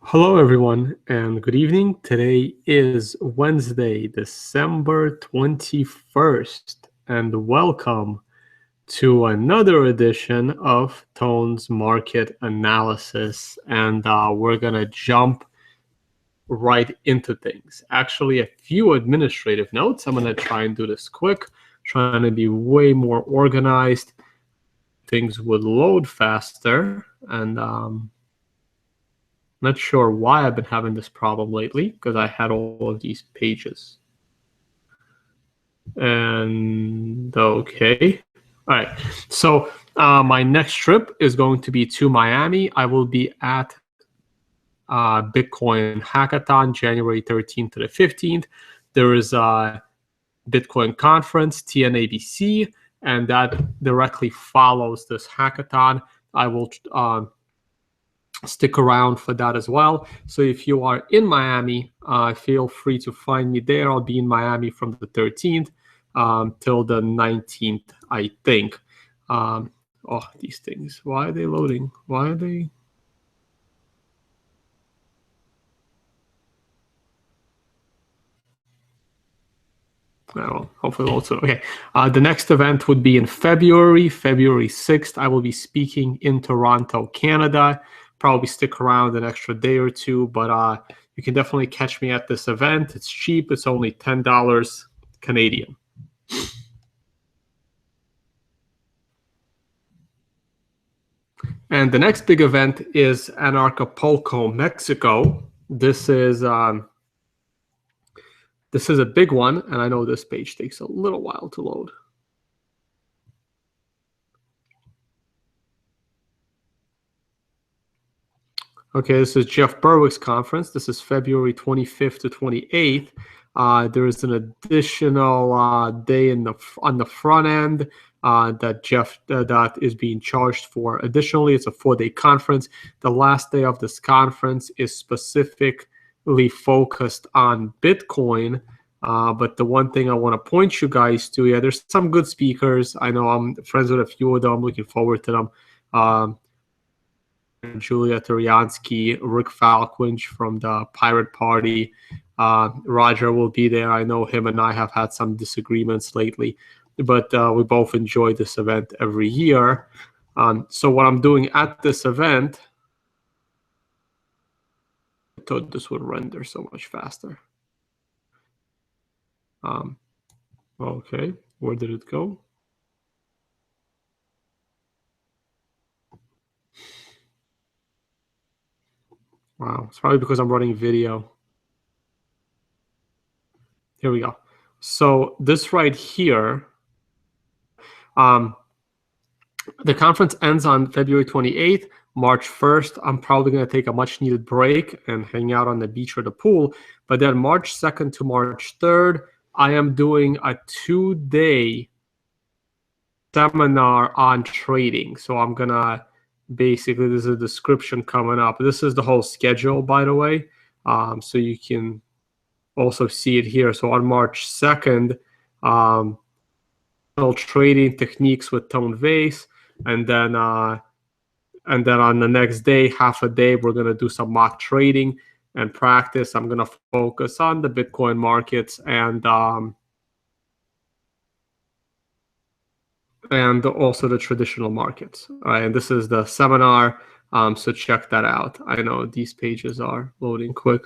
Hello, everyone, and good evening. Today is Wednesday, December 21st, and welcome to another edition of Tone's Market Analysis. And we're going to jump right into things. Actually, a few administrative notes. I'm going to try and do this quick, trying to be way more organized. Things would load faster, and not sure why I've been having this problem lately because I had all of these pages. And okay. All right. So my next trip is going to be to Miami. I will be at Bitcoin Hackathon January 13th to the 15th. There is a Bitcoin conference, TNABC, and that directly follows this hackathon. I will stick around for that as well. So if you are in Miami, feel free to find me there. I'll be in Miami from the 13th till the 19th, I think. Oh, these things. Why are they loading? Why are they? Well, hopefully also. Okay. The next event would be in February 6th. I will be speaking in Toronto, Canada. Probably stick around an extra day or two, but you can definitely catch me at this event. It's cheap. It's only $10 Canadian. And the next big event is Acapulco, Mexico. This is a big one, and I know this page takes a little while to load. Okay, this is Jeff Berwick's conference. This is February 25th to 28th. There is an additional day on the front end that Jeff that is being charged for. Additionally, it's a 4-day conference. The last day of this conference is specifically focused on Bitcoin. But the one thing I want to point you guys to, yeah, there's some good speakers. I know I'm friends with a few of them. I'm looking forward to them. Julia Turiansky, Rick Falquinch from the Pirate Party. Roger will be there. I know him and I have had some disagreements lately, but we both enjoy this event every year. So what I'm doing at this event, I thought this would render so much faster. Okay, where did it go? Wow, it's probably because I'm running video. Here we go. So this right here, the conference ends on February 28th. March 1st, I'm probably going to take a much needed break and hang out on the beach or the pool. But then March 2nd to March 3rd, I am doing a 2-day seminar on trading. So I'm going to basically, there's a description coming up. This is the whole schedule, by the way. So you can also see it here. So on March 2nd, trading techniques with Tone Vase. And then on the next day, half a day, we're going to do some mock trading and practice. I'm going to focus on the Bitcoin markets and also the traditional markets. All right, and this is the seminar, so check that out. I know these pages aren't loading quick.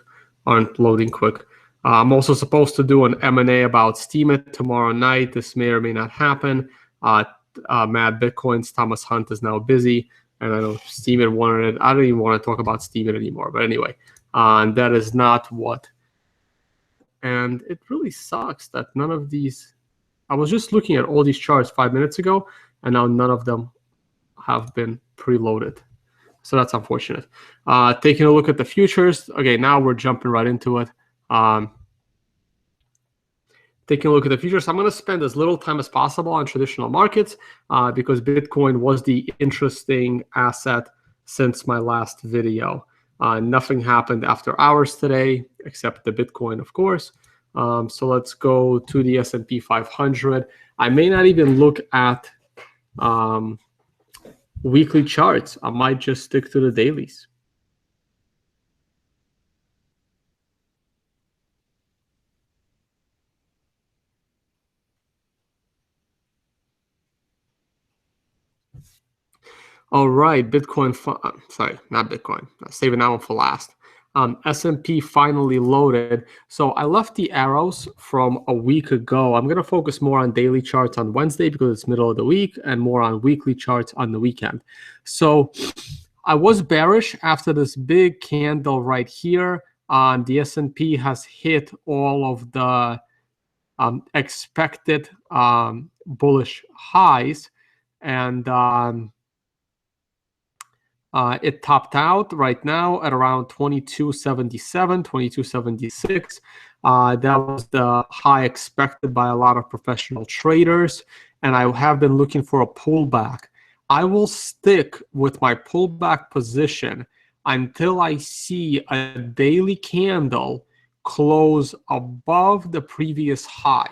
I'm also supposed to do an M&A about Steemit tomorrow night. This may or may not happen. Mad Bitcoins, Thomas Hunt is now busy, and I know Steemit wanted it. I don't even want to talk about Steemit anymore, but anyway, that is not what. And it really sucks that none of these, I was just looking at all these charts 5 minutes ago, and now none of them have been preloaded. So that's unfortunate. Taking a look at the futures. Okay, now we're jumping right into it. Taking a look at the futures, I'm going to spend as little time as possible on traditional markets because Bitcoin was the interesting asset since my last video. Nothing happened after hours today except the Bitcoin, of course. So let's go to the S&P 500. I may not even look at weekly charts. I might just stick to the dailies. All right, Bitcoin. Sorry, not Bitcoin. Saving that one for last. S&P finally loaded. So I left the arrows from a week ago. I'm going to focus more on daily charts on Wednesday because it's middle of the week, and more on weekly charts on the weekend. So I was bearish after this big candle right here. The S&P has hit all of the expected bullish highs, and it topped out right now at around 2277, 2276. That was the high expected by a lot of professional traders, and I have been looking for a pullback. I will stick with my pullback position until I see a daily candle close above the previous high.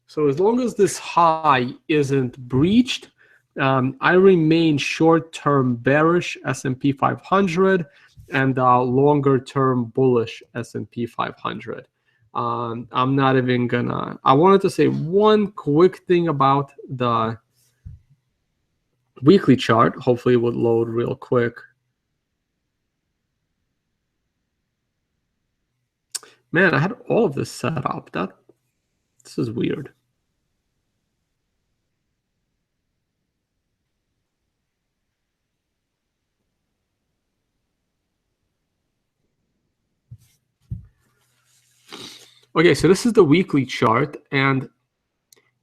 So as long as this high isn't breached, I remain short-term bearish S&P 500 and longer-term bullish S&P 500. I'm not even gonna. I wanted to say one quick thing about the weekly chart. Hopefully, it would load real quick. Man, I had all of this set up. This is weird. Okay, so this is the weekly chart, and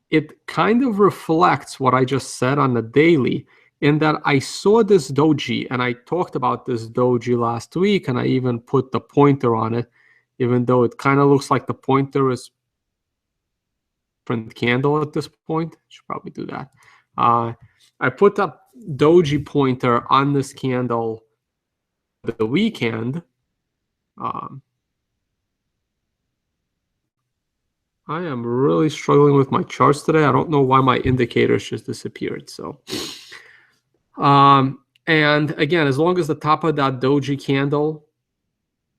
it kind of reflects what I just said on the daily, in that I saw this doji, and I talked about this doji last week, and I even put the pointer on it, even though it kind of looks like the pointer is different candle at this point. Should probably do that. I put a doji pointer on this candle the weekend. I am really struggling with my charts today. I don't know why my indicators just disappeared. So, and again, as long as the top of that doji candle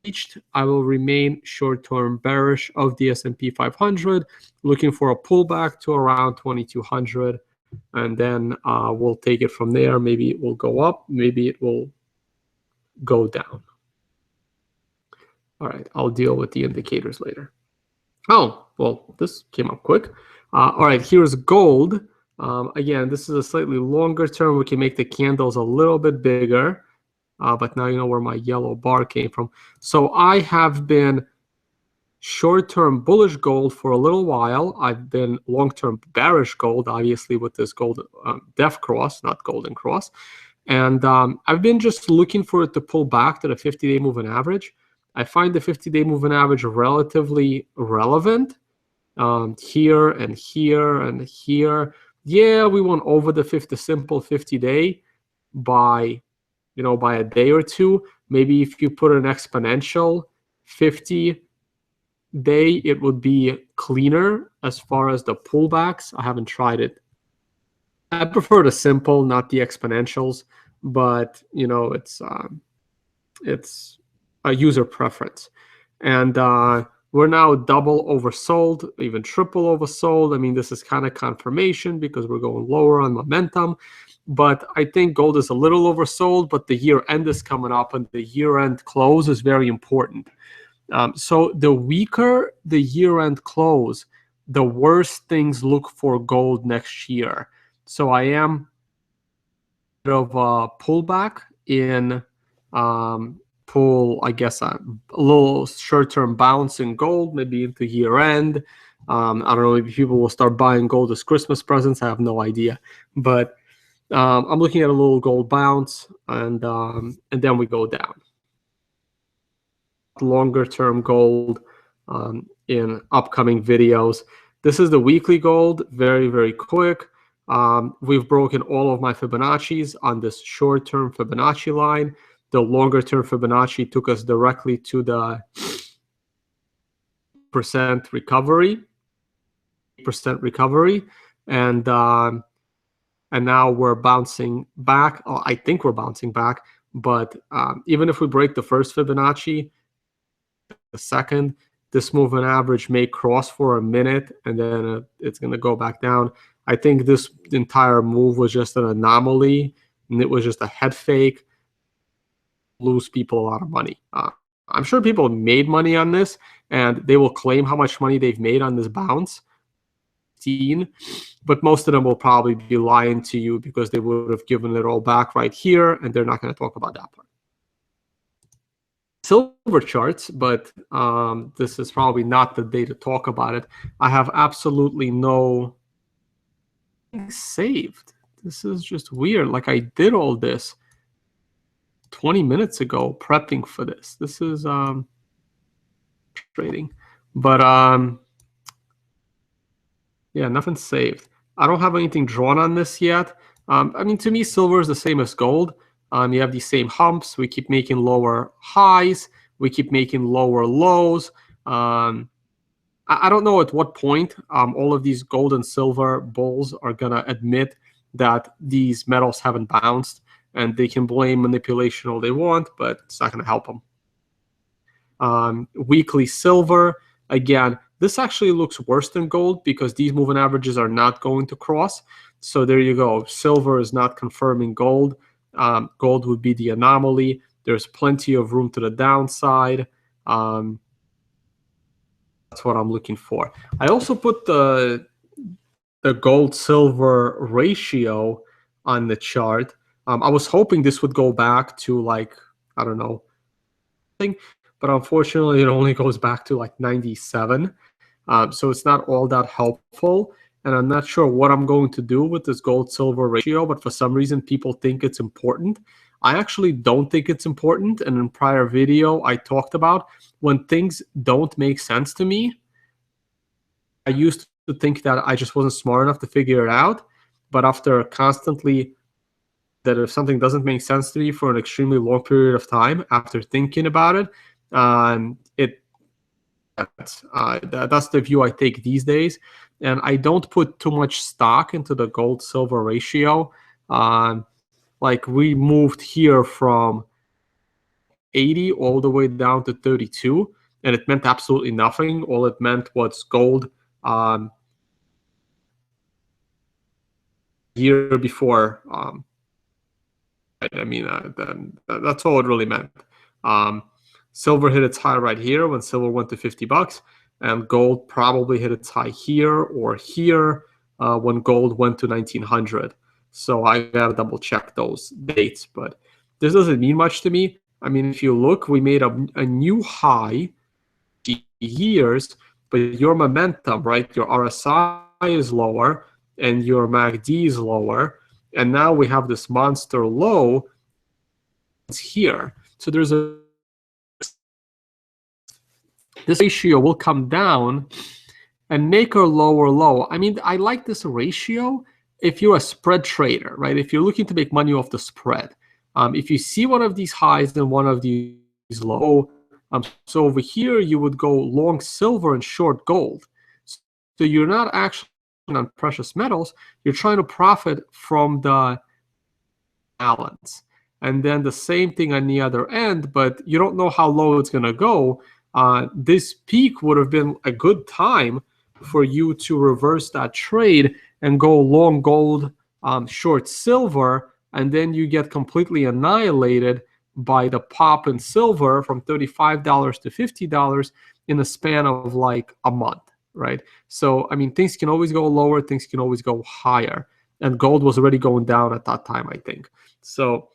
reached, I will remain short-term bearish of the S&P 500, looking for a pullback to around 2200, and then we'll take it from there. Maybe it will go up, maybe it will go down. All right, I'll deal with the indicators later. Oh, well, this came up quick. All right, here's gold. Again, this is a slightly longer term. We can make the candles a little bit bigger, but now you know where my yellow bar came from. So I have been short-term bullish gold for a little while. I've been long-term bearish gold, obviously, with this gold death cross, not golden cross. And I've been just looking for it to pull back to the 50-day moving average. I find the 50-day moving average relatively relevant here and here and here. Yeah, we went over the simple 50-day by a day or two. Maybe if you put an exponential 50-day, it would be cleaner as far as the pullbacks. I haven't tried it. I prefer the simple, not the exponentials, but it's a user preference. And we're now double oversold, even triple oversold. I mean, this is kind of confirmation because we're going lower on momentum. But I think gold is a little oversold, but the year end is coming up, and the year end close is very important. So the weaker the year end close, the worse things look for gold next year. So I am a bit of a pullback in I guess a little short-term bounce in gold, maybe into year end. I don't know, maybe people will start buying gold as Christmas presents. I have no idea, but I'm looking at a little gold bounce, and then we go down. Longer-term gold in upcoming videos. This is the weekly gold, very, very quick. We've broken all of my Fibonacci's on this short-term Fibonacci line. The longer-term Fibonacci took us directly to the percent recovery, and now we're bouncing back. Oh, I think we're bouncing back, but even if we break the first Fibonacci, the second, this moving average may cross for a minute, and then it's going to go back down. I think this entire move was just an anomaly, and it was just a head fake, lose people a lot of money. I'm sure people made money on this, and they will claim how much money they've made on this bounce, but most of them will probably be lying to you because they would have given it all back right here, and they're not going to talk about that part. Silver charts, but this is probably not the day to talk about it. I have absolutely no saved. This is just weird. Like, I did all this 20 minutes ago prepping for this. This is trading, but yeah, nothing saved. I don't have anything drawn on this yet. I mean, to me, silver is the same as gold. You have these same humps. We keep making lower highs. We keep making lower lows. I don't know at what point all of these gold and silver bulls are going to admit that these metals haven't bounced, and they can blame manipulation all they want, but it's not going to help them. Weekly silver, again, this actually looks worse than gold because these moving averages are not going to cross. So there you go. Silver is not confirming gold. Gold would be the anomaly. There's plenty of room to the downside. That's what I'm looking for. I also put the gold silver ratio on the chart. I was hoping this would go back to, like, I don't know, but unfortunately it only goes back to like 97. So it's not all that helpful. And I'm not sure what I'm going to do with this gold silver ratio, but for some reason people think it's important. I actually don't think it's important. And in prior video, I talked about when things don't make sense to me, I used to think that I just wasn't smart enough to figure it out. But after constantly that if something doesn't make sense to me for an extremely long period of time, after thinking about it, that's the view I take these days. And I don't put too much stock into the gold silver ratio. Like, we moved here from 80 all the way down to 32, and it meant absolutely nothing. All it meant was gold year before. I mean, that's all it really meant. Silver hit its high right here when silver went to $50, and gold probably hit its high here or here when gold went to 1900. So I gotta double check those dates, but this doesn't mean much to me. I mean, if you look, we made a new high years, but your momentum, right? Your RSI is lower and your MACD is lower. And now we have this monster low here. So there's this ratio will come down and make a lower low. I mean, I like this ratio if you're a spread trader, right? If you're looking to make money off the spread. If you see one of these highs and one of these low, so over here you would go long silver and short gold. So you're not actually on precious metals, you're trying to profit from the balance. And then the same thing on the other end, but you don't know how low it's going to go. This peak would have been a good time for you to reverse that trade and go long gold, short silver, and then you get completely annihilated by the pop in silver from $35 to $50 in a span of like a month, right? So, I mean, things can always go lower, things can always go higher. And gold was already going down at that time, I think. So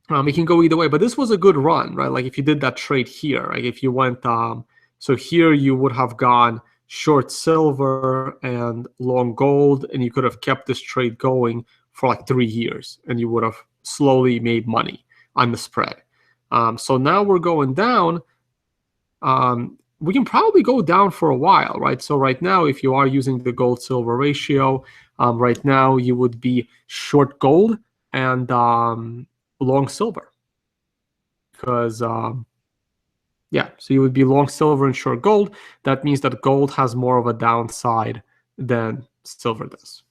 it can go either way, but this was a good run, right? Like if you did that trade here, like if you went, so here you would have gone short silver and long gold, and you could have kept this trade going for like 3 years, and you would have slowly made money on the spread. So now we're going down. We can probably go down for a while, right? So right now, if you are using the gold-silver ratio, right now you would be short gold and long silver. Because, yeah, so you would be long silver and short gold. That means that gold has more of a downside than silver does.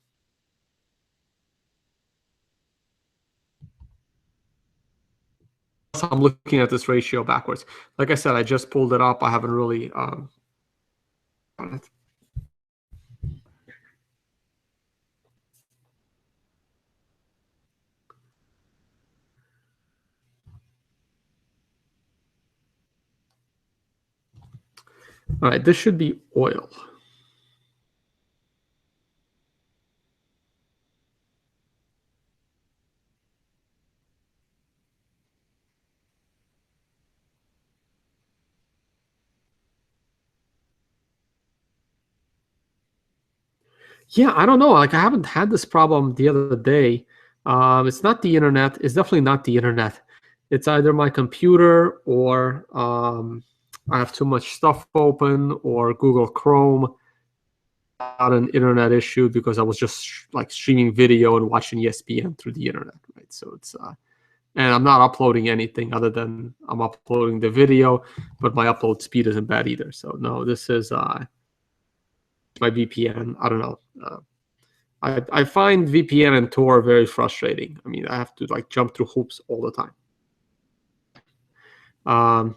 So I'm looking at this ratio backwards. Like I said, I just pulled it up. I haven't really All right, this should be oil. Yeah, I don't know. Like I haven't had this problem the other day. It's not the internet. It's definitely not the internet. It's either my computer or I have too much stuff open or Google Chrome. Not an internet issue because I was just like streaming video and watching ESPN through the internet, right? So it's and I'm not uploading anything other than I'm uploading the video, but my upload speed isn't bad either. So no, this is my VPN. I don't know. I find VPN and Tor very frustrating. I mean, I have to like jump through hoops all the time. All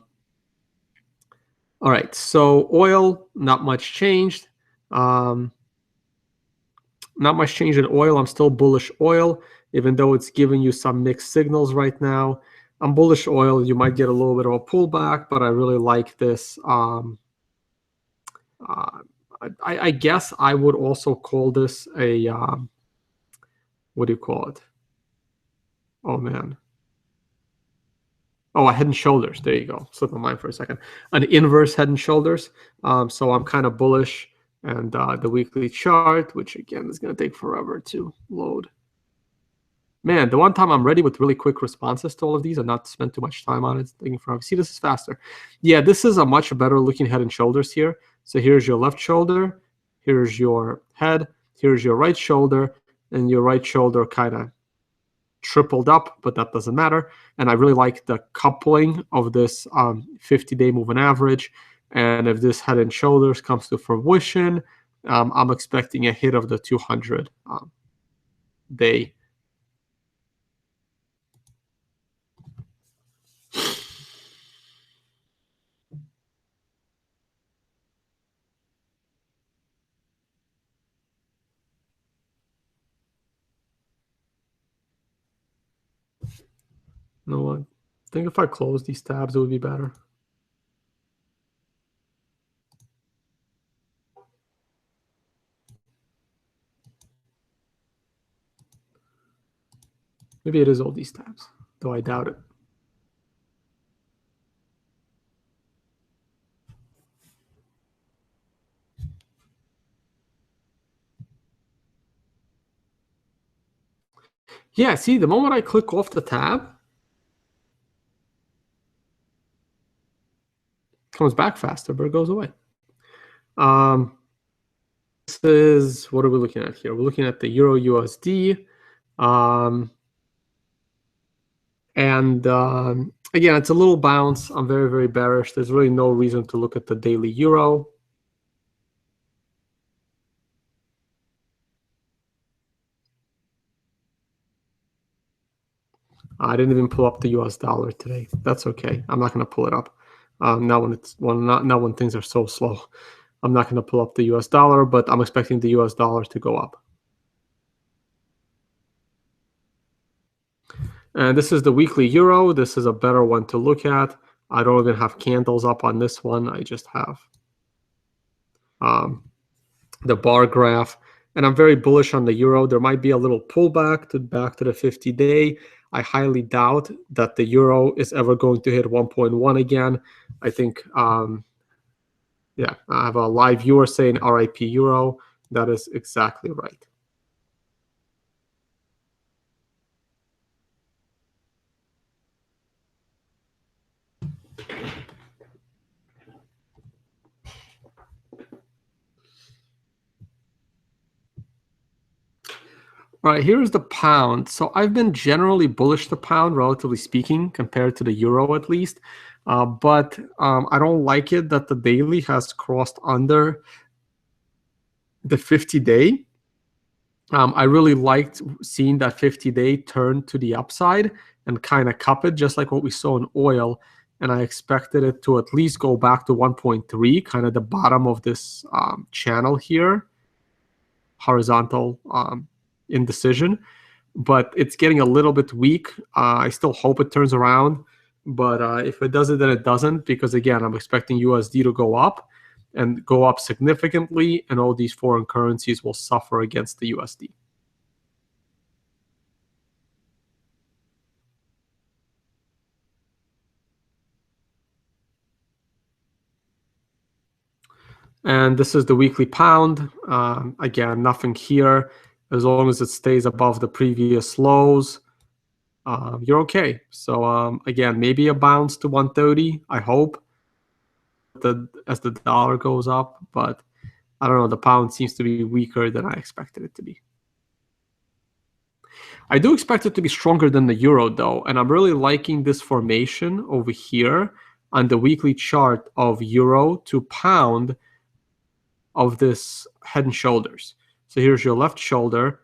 right, so oil, not much changed. Not much change in oil. I'm still bullish oil, even though it's giving you some mixed signals right now. I'm bullish oil. You might get a little bit of a pullback, but I really like this. I guess I would also call this a, what do you call it? Oh, man. Oh, a head and shoulders. There you go. Slip my mind for a second. An inverse head and shoulders. So I'm kind of bullish. And the weekly chart, which again is going to take forever to load. Man, the one time I'm ready with really quick responses to all of these and not spend too much time on it, taking forever. See, this is faster. Yeah, this is a much better looking head and shoulders here. So here's your left shoulder, here's your head, here's your right shoulder, and your right shoulder kind of tripled up, but that doesn't matter. And I really like the coupling of this 50-day moving average. And if this head and shoulders comes to fruition, I'm expecting a hit of the 200-day. No, I think if I close these tabs, it would be better. Maybe it is all these tabs, though I doubt it. Yeah, see, the moment I click off the tab, it comes back faster, but it goes away. This is, what are we looking at here? We're looking at the Euro USD. Again, it's a little bounce. I'm very, very bearish. There's really no reason to look at the daily Euro. I didn't even pull up the US dollar today. That's okay. I'm not going to pull it up. Not when things are so slow. I'm not going to pull up the US dollar, but I'm expecting the US dollar to go up. And this is the weekly Euro. This is a better one to look at. I don't even have candles up on this one. I just have the bar graph. And I'm very bullish on the Euro. There might be a little pullback back to the 50-day. I highly doubt that the Euro is ever going to hit 1.1 again. I think, yeah, I have a live viewer saying RIP Euro. That is exactly right. All right, here's the pound. So I've been generally bullish the pound, relatively speaking, compared to the Euro at least. But I don't like it that the daily has crossed under the 50-day. I really liked seeing that 50-day turn to the upside and kind of cup it, just like what we saw in oil. And I expected it to at least go back to 1.3, kind of the bottom of this channel here, horizontal indecision. But it's getting a little bit weak. I still hope it turns around. But if it doesn't, then it doesn't, because again, I'm expecting USD to go up. and go up significantly, and all these foreign currencies will suffer against the USD. And this is the weekly pound. Again, nothing here. As long as it stays above the previous lows, you're okay. So again, maybe a bounce to 130, I hope, as the dollar goes up. But I don't know, the pound seems to be weaker than I expected it to be. I do expect it to be stronger than the euro, though, and I'm really liking this formation over here on the weekly chart of euro to pound of this head and shoulders. So here's your left shoulder,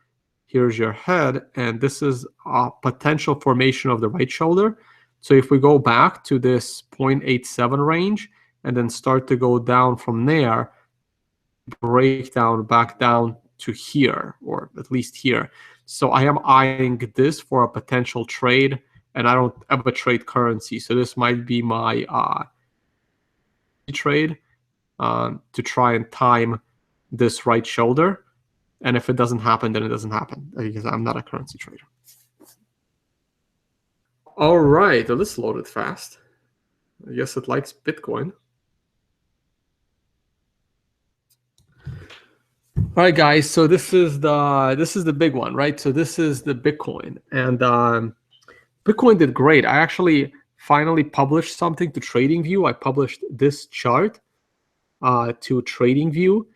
here's your head, and this is a potential formation of the right shoulder. So if we go back to this 0.87 range and then start to go down from there, break down back down to here, or at least here. So I am eyeing this for a potential trade, and I don't ever trade currency. So this might be my trade to try and time this right shoulder. And if it doesn't happen, then it doesn't happen, because I'm not a currency trader. All right, well, this loaded fast. I guess it likes Bitcoin. All right, guys. So this is the big one, right? So this is the Bitcoin, and Bitcoin did great. I actually finally published something to TradingView. I published this chart to TradingView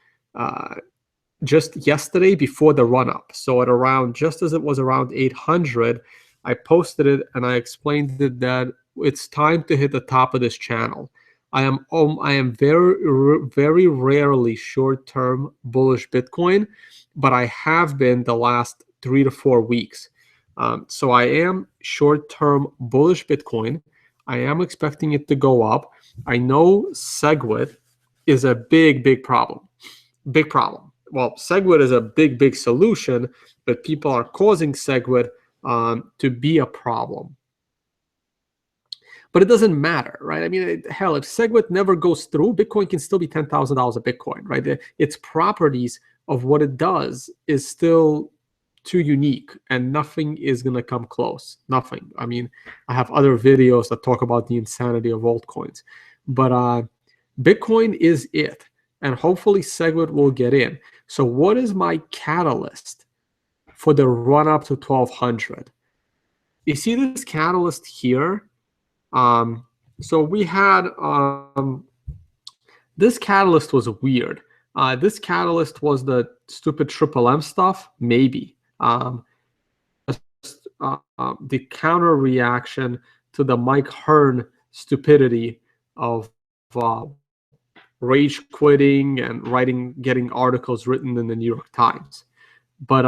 just yesterday before the run-up. So at around, just as it was around 800, I posted it and I explained it that it's time to hit the top of this channel. I am very rarely short-term bullish Bitcoin, but I have been the last 3 to 4 weeks. So I am short-term bullish Bitcoin. I am expecting it to go up. I know SegWit is a big problem. Big problem. Well, SegWit is a big solution, but people are causing SegWit to be a problem. But it doesn't matter, right? I mean, hell, if SegWit never goes through, Bitcoin can still be $10,000 a Bitcoin, right? Its properties of what it does is still too unique, and nothing is going to come close. Nothing. I mean, I have other videos that talk about the insanity of altcoins. But Bitcoin is it, and hopefully SegWit will get in. So what is my catalyst for the run-up to 1,200? You see this catalyst here? So we had this catalyst was weird. This catalyst was the stupid triple M stuff, maybe. The counter reaction to the Mike Hearn stupidity of rage quitting and getting articles written in the New York Times. But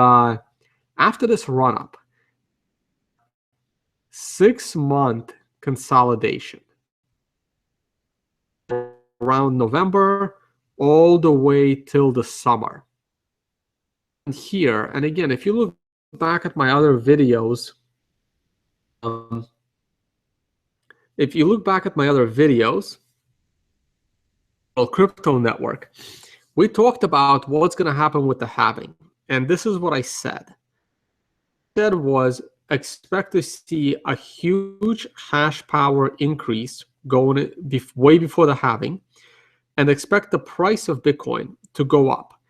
after this run-up, 6-month consolidation around November all the way till the summer. And here, and again, if you look back at my other videos, well, Crypto Network, we talked about what's going to happen with the halving. And this is what I said. Said was, expect to see a huge hash power increase going way before the halving, and expect the price of Bitcoin to go up.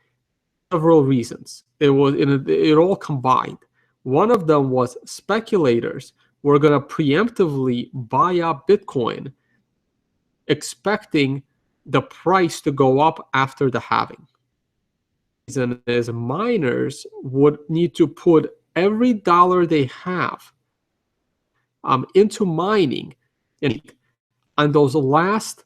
Several reasons. It all combined. One of them was speculators were going to preemptively buy up Bitcoin, expecting the price to go up after the halving. The reason is miners would need to put every dollar they have into mining on those last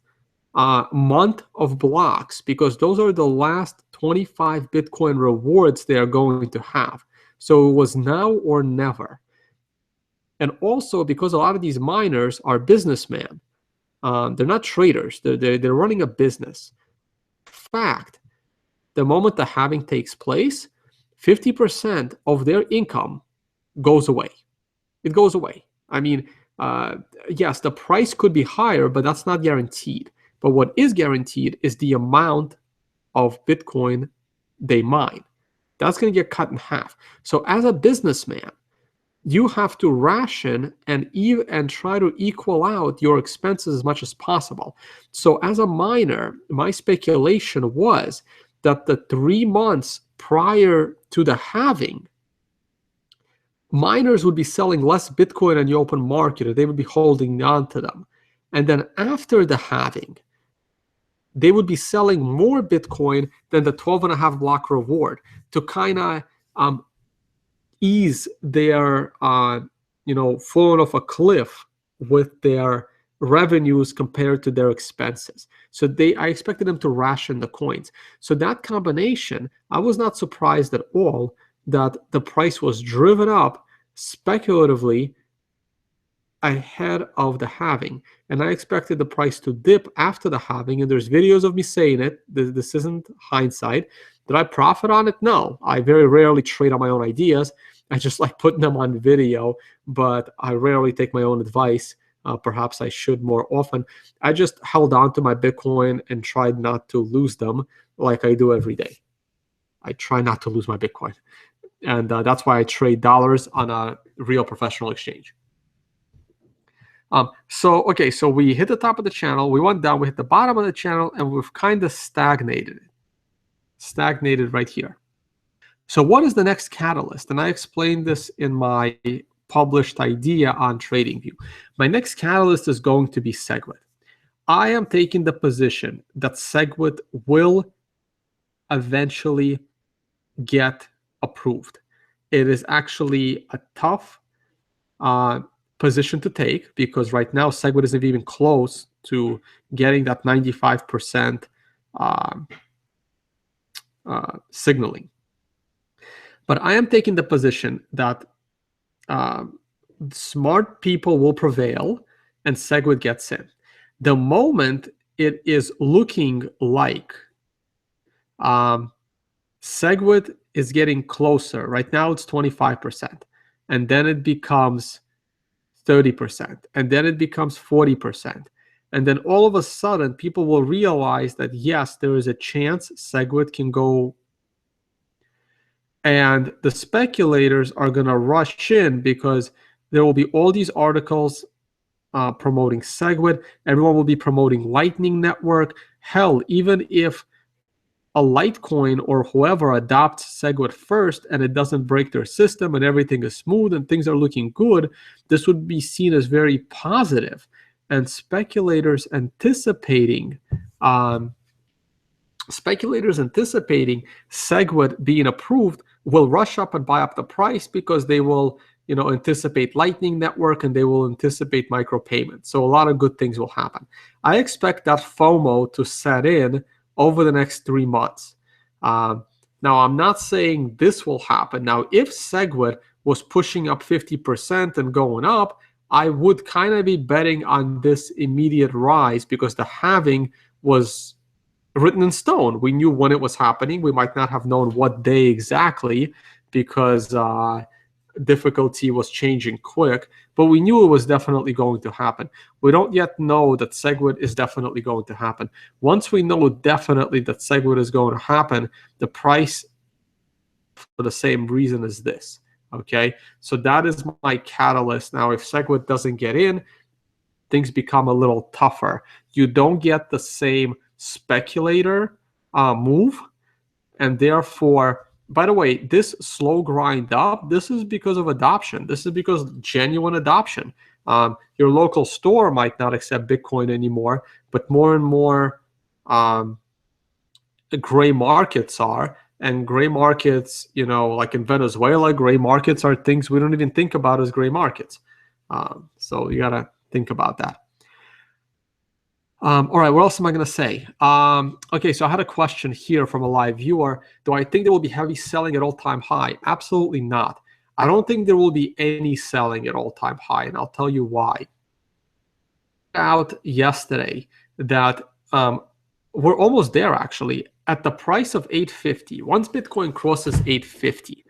month of blocks, because those are the last 25 Bitcoin rewards they are going to have. So it was now or never. And also because a lot of these miners are businessmen. They're not traders. They're running a business. In fact, the moment the halving takes place, 50% of their income goes away. It goes away. I mean, yes, the price could be higher, but that's not guaranteed. But what is guaranteed is the amount of Bitcoin they mine. That's going to get cut in half. So as a businessman, you have to ration and try to equal out your expenses as much as possible. So as a miner, my speculation was that the 3 months prior to the halving, miners would be selling less Bitcoin on the open market, or they would be holding on to them. And then after the halving, they would be selling more Bitcoin than the 12.5 block reward to kind of ease their falling off a cliff with their revenues compared to their expenses. So I expected them to ration the coins. So that combination, I was not surprised at all that the price was driven up speculatively ahead of the halving. And I expected the price to dip after the halving. And there's videos of me saying it. This isn't hindsight. Did I profit on it? No. I very rarely trade on my own ideas. I just like putting them on video, but I rarely take my own advice. Perhaps I should more often. I just held on to my Bitcoin and tried not to lose them like I do every day. I try not to lose my Bitcoin. And that's why I trade dollars on a real professional exchange. So we hit the top of the channel, we went down, we hit the bottom of the channel, and we've kind of stagnated right here. So what is the next catalyst? And I explained this in my published idea on TradingView. My next catalyst is going to be SegWit. I am taking the position that SegWit will eventually get approved. It is actually a tough position to take, because right now SegWit isn't even close to getting that 95% signaling. But I am taking the position that smart people will prevail and SegWit gets in. The moment it is looking like SegWit is getting closer, right now it's 25%, and then it becomes 30%, and then it becomes 40%. And then all of a sudden, people will realize that, yes, there is a chance SegWit can go, and the speculators are going to rush in because there will be all these articles promoting SegWit. Everyone will be promoting Lightning Network. Hell, even if a Litecoin or whoever adopts SegWit first and it doesn't break their system and everything is smooth and things are looking good, this would be seen as very positive. And speculators anticipating SegWit being approved will rush up and buy up the price, because they will anticipate Lightning Network and they will anticipate micropayments. So a lot of good things will happen. I expect that FOMO to set in over the next 3 months. Now, I'm not saying this will happen. Now, if SegWit was pushing up 50% and going up, I would kind of be betting on this immediate rise, because the halving was written in stone. We knew when it was happening. We might not have known what day exactly, because difficulty was changing quick, but we knew it was definitely going to happen. We don't yet know that SegWit is definitely going to happen. Once we know definitely that SegWit is going to happen, the price, for the same reason as this, okay? So that is my catalyst. Now, if SegWit doesn't get in, things become a little tougher. You don't get the same speculator move, and therefore, by the way, this slow grind up, this is because of adoption. This is because genuine adoption. Your local store might not accept Bitcoin anymore, but more and more gray markets are. And gray markets, like in Venezuela, gray markets are things we don't even think about as gray markets. So you got to think about that. All right, what else am I going to say? Okay, so I had a question here from a live viewer. Do I think there will be heavy selling at all-time high? Absolutely not. I don't think there will be any selling at all-time high, and I'll tell you why. Out yesterday that we're almost there, actually. At the price of $850, once Bitcoin crosses $850,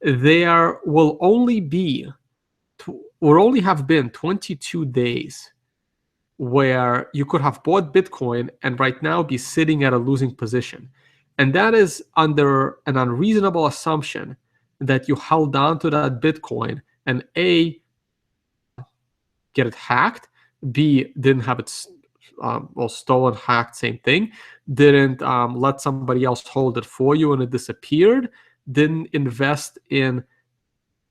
there will only have been 22 days where you could have bought Bitcoin and right now be sitting at a losing position. And that is under an unreasonable assumption that you held on to that Bitcoin and A, get it hacked, B, didn't have it stolen, hacked, same thing, didn't let somebody else hold it for you and it disappeared, didn't invest in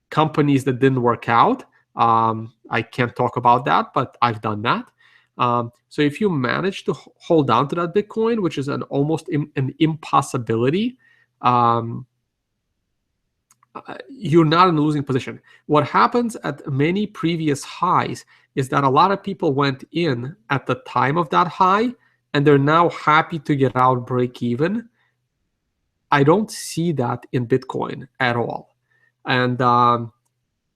companies that didn't work out. I can't talk about that, but I've done that. So if you manage to hold on to that Bitcoin, which is almost an impossibility, you're not in a losing position. What happens at many previous highs is that a lot of people went in at the time of that high and they're now happy to get out, break even. I don't see that in Bitcoin at all. And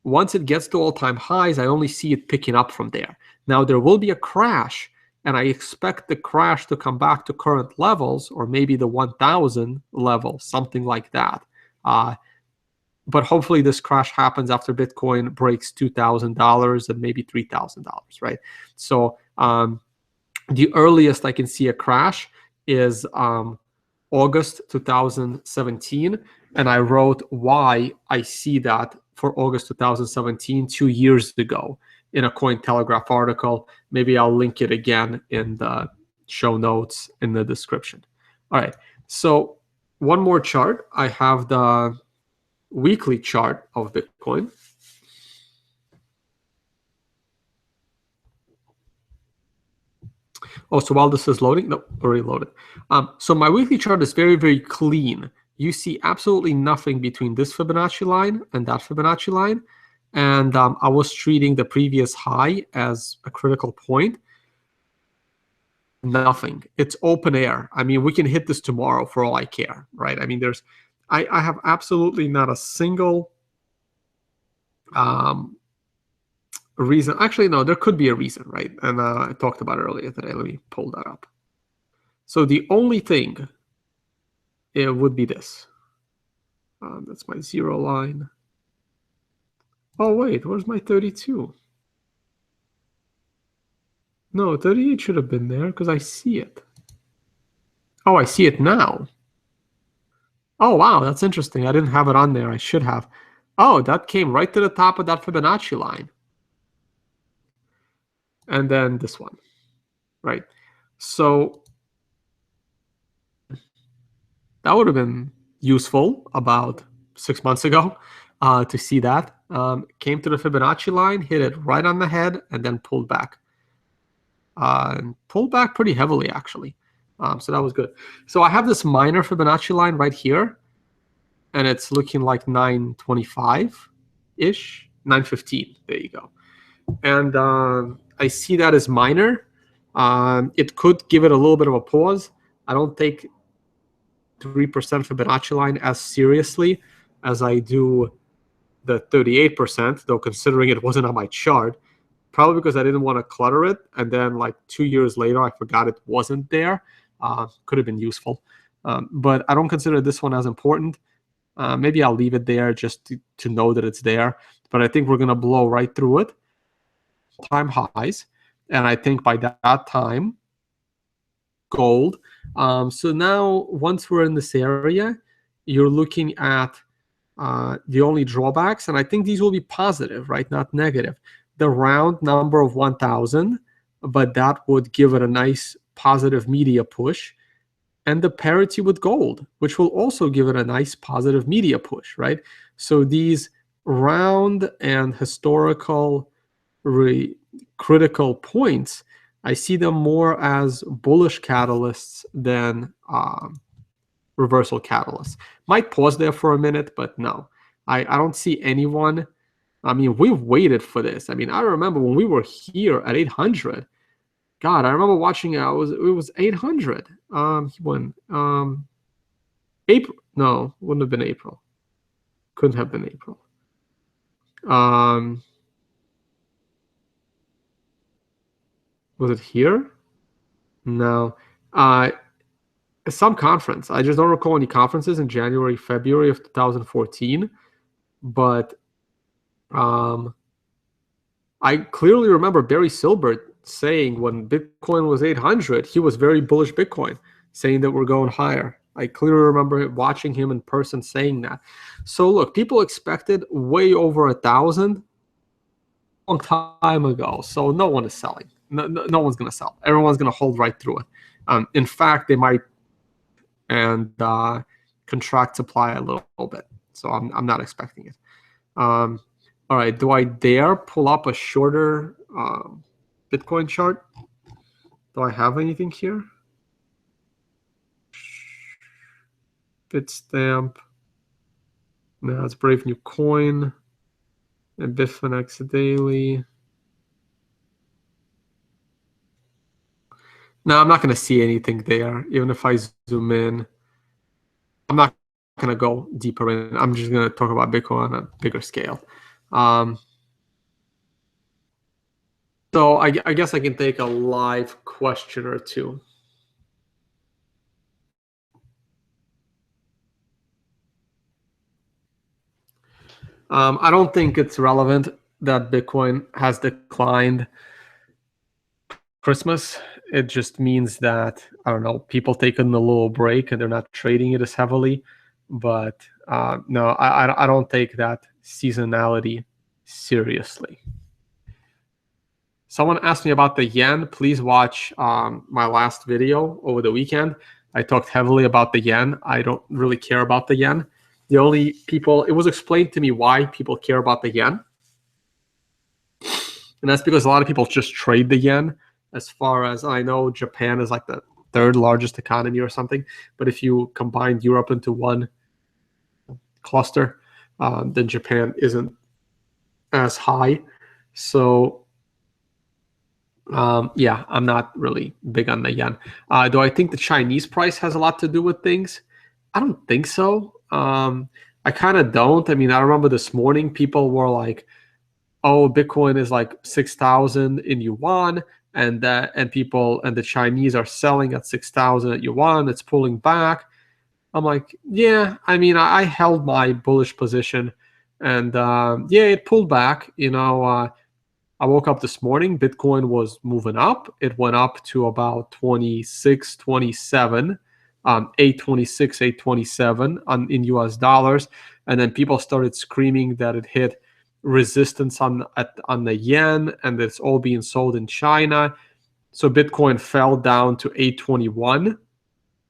once it gets to all-time highs, I only see it picking up from there. Now, there will be a crash, and I expect the crash to come back to current levels, or maybe the 1,000 level, something like that. But hopefully this crash happens after Bitcoin breaks $2,000 and maybe $3,000, right? So the earliest I can see a crash is August 2017, and I wrote why I see that for August 2017, 2 years ago, in a Cointelegraph article. Maybe I'll link it again in the show notes in the description. All right, so one more chart. I have the weekly chart of Bitcoin. Oh, so while this is loading, no, already loaded. So my weekly chart is very, very clean. You see absolutely nothing between this Fibonacci line and that Fibonacci line. And I was treating the previous high as a critical point. Nothing. It's open air. I mean, we can hit this tomorrow for all I care, right? I mean, I have absolutely not a single reason. Actually, no, there could be a reason, right? And I talked about it earlier today. Let me pull that up. So the only thing, it would be this. That's my 0 line. Oh, wait, where's my 32? No, 38 should have been there because I see it. Oh, I see it now. Oh, wow, that's interesting. I didn't have it on there. I should have. Oh, that came right to the top of that Fibonacci line. And then this one, right? So that would have been useful about 6 months ago to see that. Came to the Fibonacci line, hit it right on the head, and then pulled back. And pulled back pretty heavily, actually. So that was good. So I have this minor Fibonacci line right here, and it's looking like 925-ish, 915. There you go. And I see that as minor. It could give it a little bit of a pause. I don't take 3% Fibonacci line as seriously as I do the 38%, though considering it wasn't on my chart, probably because I didn't want to clutter it. And then like 2 years later, I forgot it wasn't there. Could have been useful. But I don't consider this one as important. Maybe I'll leave it there just to know that it's there. But I think we're going to blow right through it. Time highs. And I think by that time, gold. So now, once we're in this area, you're looking at the only drawbacks, and I think these will be positive, right? Not negative. The round number of 1,000, but that would give it a nice positive media push. And the parity with gold, which will also give it a nice positive media push, right? So these round and historical critical points, I see them more as bullish catalysts than reversal catalysts. Might pause there for a minute, but no. I don't see anyone. I mean, we've waited for this. I mean, I remember when we were here at 800. God, I remember watching it. It was 800. When April? No, wouldn't have been April. Couldn't have been April. Was it here? No. Some conference. I just don't recall any conferences in January, February of 2014. But I clearly remember Barry Silbert saying when Bitcoin was 800, he was very bullish Bitcoin, saying that we're going higher. I clearly remember watching him in person saying that. So look, people expected way over 1,000 long time ago. So no one is selling. No one's going to sell. Everyone's going to hold right through it. In fact, they might contract supply a little bit. So I'm not expecting it. All right, do I dare pull up a shorter Bitcoin chart? Do I have anything here? Bitstamp. No, it's Brave New Coin. And Bitfinex Daily. No, I'm not going to see anything there. Even if I zoom in, I'm not going to go deeper in. I'm just going to talk about Bitcoin on a bigger scale. So I guess I can take a live question or two. I don't think it's relevant that Bitcoin has declined Christmas. It just means that, I don't know, people taking a little break and they're not trading it as heavily. But no, I don't take that seasonality seriously. Someone asked me about the yen. Please watch my last video over the weekend. I talked heavily about the yen. I don't really care about the yen. The only people, it was explained to me why people care about the yen. And that's because a lot of people just trade the yen. As far as I know, Japan is like the third largest economy or something. But if you combine Europe into one cluster, then Japan isn't as high. So yeah, I'm not really big on the yen. Do I think the Chinese price has a lot to do with things? I don't think so. I kind of don't. I mean, I remember this morning people were like, "Oh, Bitcoin is like 6,000 in yuan, and the Chinese are selling at 6,000 at yuan. It's pulling back." I'm like, yeah. I mean, I held my bullish position, and yeah, it pulled back. I woke up this morning, Bitcoin was moving up. It went up to about 26, 27, 826, 827 in US dollars. And then people started screaming that it hit resistance on the yen and it's all being sold in China. So Bitcoin fell down to 821.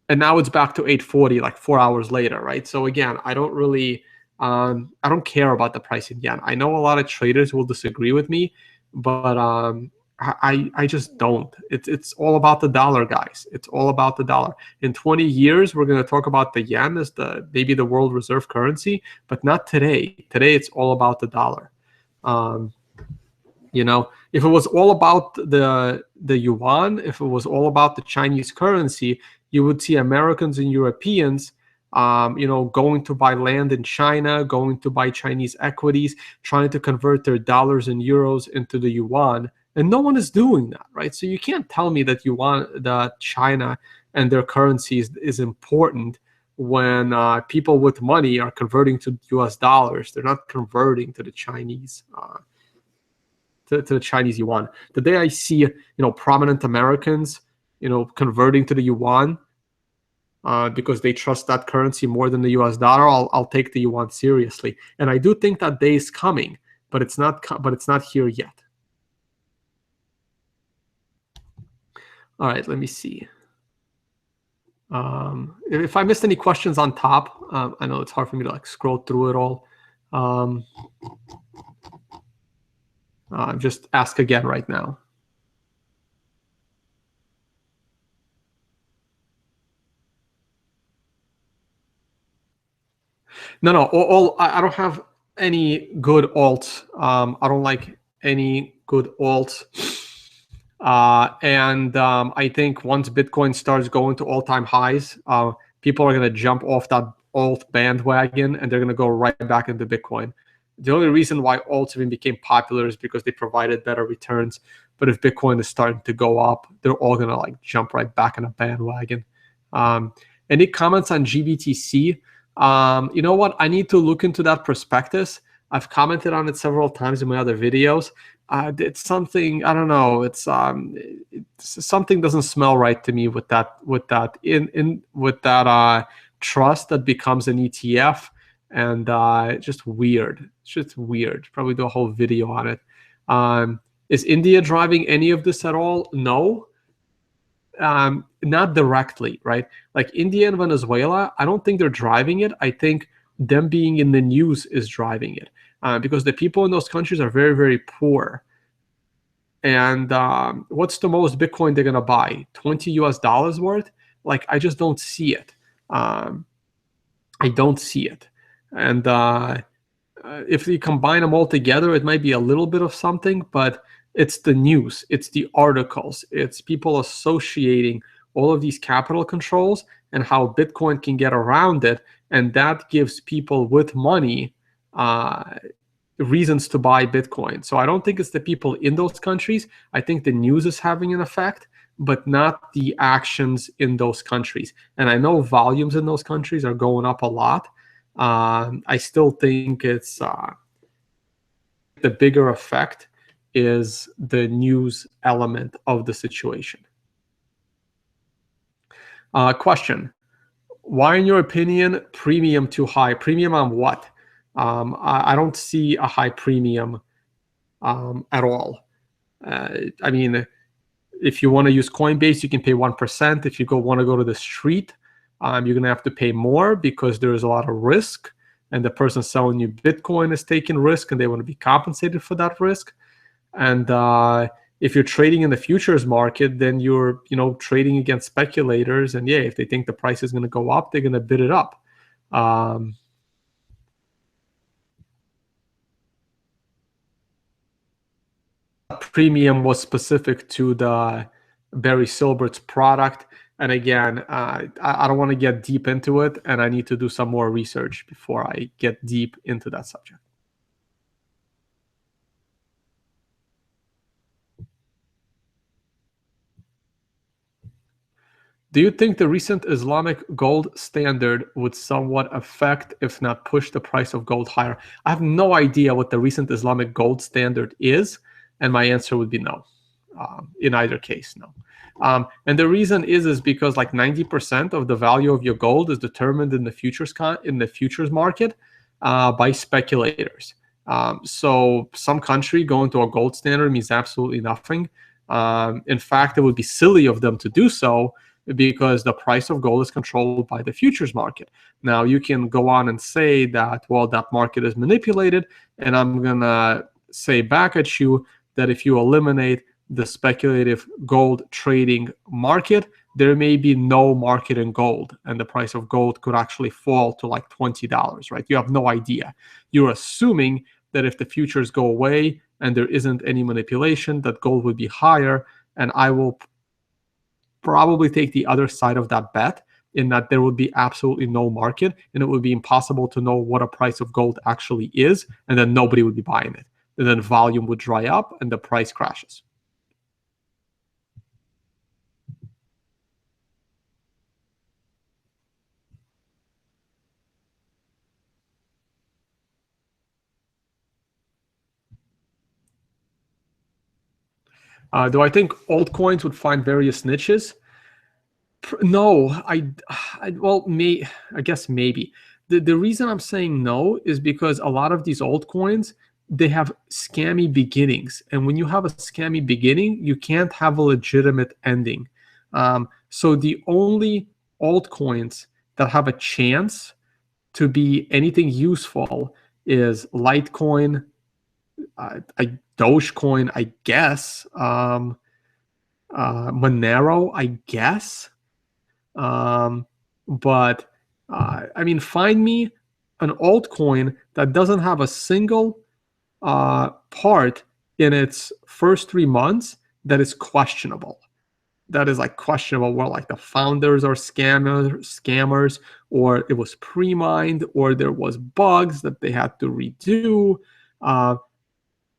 And now it's back to 840 like 4 hours later, right? So again, I don't care about the price in yen. I know a lot of traders will disagree with me, but I just don't. It's all about the dollar, guys. It's all about the dollar. In 20 years, we're going to talk about the yen as maybe the world reserve currency, but not today. Today, it's all about the dollar. If it was all about the yuan, if it was all about the Chinese currency, you would see Americans and Europeans going to buy land in China, going to buy Chinese equities, trying to convert their dollars and euros into the yuan. And no one is doing that, right? So you can't tell me that China and their currencies is important when people with money are converting to US dollars. They're not converting to the Chinese to the Chinese yuan. The day I see prominent Americans converting to the yuan, because they trust that currency more than the US dollar, I'll take the yuan seriously. And I do think that day is coming, but it's not here yet. All right, let me see. If I missed any questions on top, I know it's hard for me to scroll through it all. Just ask again right now. No. I don't have any good alts. I don't like any good alts. And I think once Bitcoin starts going to all-time highs, people are going to jump off that alt bandwagon and they're going to go right back into Bitcoin. The only reason why alts even became popular is because they provided better returns. But if Bitcoin is starting to go up, they're all going to jump right back in a bandwagon. Any comments on GBTC? You know what? I need to look into that prospectus. I've commented on it several times in my other videos. It's something, I don't know. Something doesn't smell right to me with that trust that becomes an ETF, and just weird. It's just weird. Probably do a whole video on it. Is India driving any of this at all? No, not directly, right? Like India and Venezuela, I don't think they're driving it. I think them being in the news is driving it, because the people in those countries are very, very poor. And what's the most Bitcoin they're gonna buy? $20 worth? Like, I just don't see it. Um, I don't see it. And if you combine them all together, it might be a little bit of something, but it's the news, it's the articles, it's people associating all of these capital controls and how Bitcoin can get around it. And that gives people with money uh, reasons to buy Bitcoin. So I don't think it's the people in those countries. I think the news is having an effect, but not the actions in those countries. And I know volumes in those countries are going up a lot. I still think it's the bigger effect is the news element of the situation. Question: why, in your opinion, premium too high? Premium on what? I don't see a high premium at all. I mean, if you want to use Coinbase, you can pay 1%. If you want to go to the street, you're going to have to pay more because there is a lot of risk. And the person selling you Bitcoin is taking risk, and they want to be compensated for that risk. And if you're trading in the futures market, then you're trading against speculators. And yeah, if they think the price is going to go up, they're going to bid it up. Premium was specific to the Barry Silbert's product. And again, I don't want to get deep into it, and I need to do some more research before I get deep into that subject. Do you think the recent Islamic gold standard would somewhat affect, if not push, the price of gold higher? I have no idea what the recent Islamic gold standard is, and my answer would be no. In either case, no. And the reason is because like 90% of the value of your gold is determined in the futures market by speculators. So some country going to a gold standard means absolutely nothing. In fact, it would be silly of them to do so, because the price of gold is controlled by the futures market. Now, you can go on and say that, well, that market is manipulated, and I'm going to say back at you that if you eliminate the speculative gold trading market, there may be no market in gold, and the price of gold could actually fall to like $20, right? You have no idea. You're assuming that if the futures go away and there isn't any manipulation, that gold would be higher, and I will probably take the other side of that bet, in that there would be absolutely no market, and it would be impossible to know what a price of gold actually is, and then nobody would be buying it. And then volume would dry up and the price crashes. Do I think altcoins would find various niches? No, well, I guess maybe. The reason I'm saying no is because a lot of these altcoins, they have scammy beginnings, and when you have a scammy beginning, you can't have a legitimate ending. So the only altcoins that have a chance to be anything useful is Litecoin, Dogecoin, I guess, Monero, I guess. But I mean, find me an altcoin that doesn't have a single part in its first 3 months that is questionable. That is like questionable, where like the founders are scammers, or it was pre-mined, or there was bugs that they had to redo.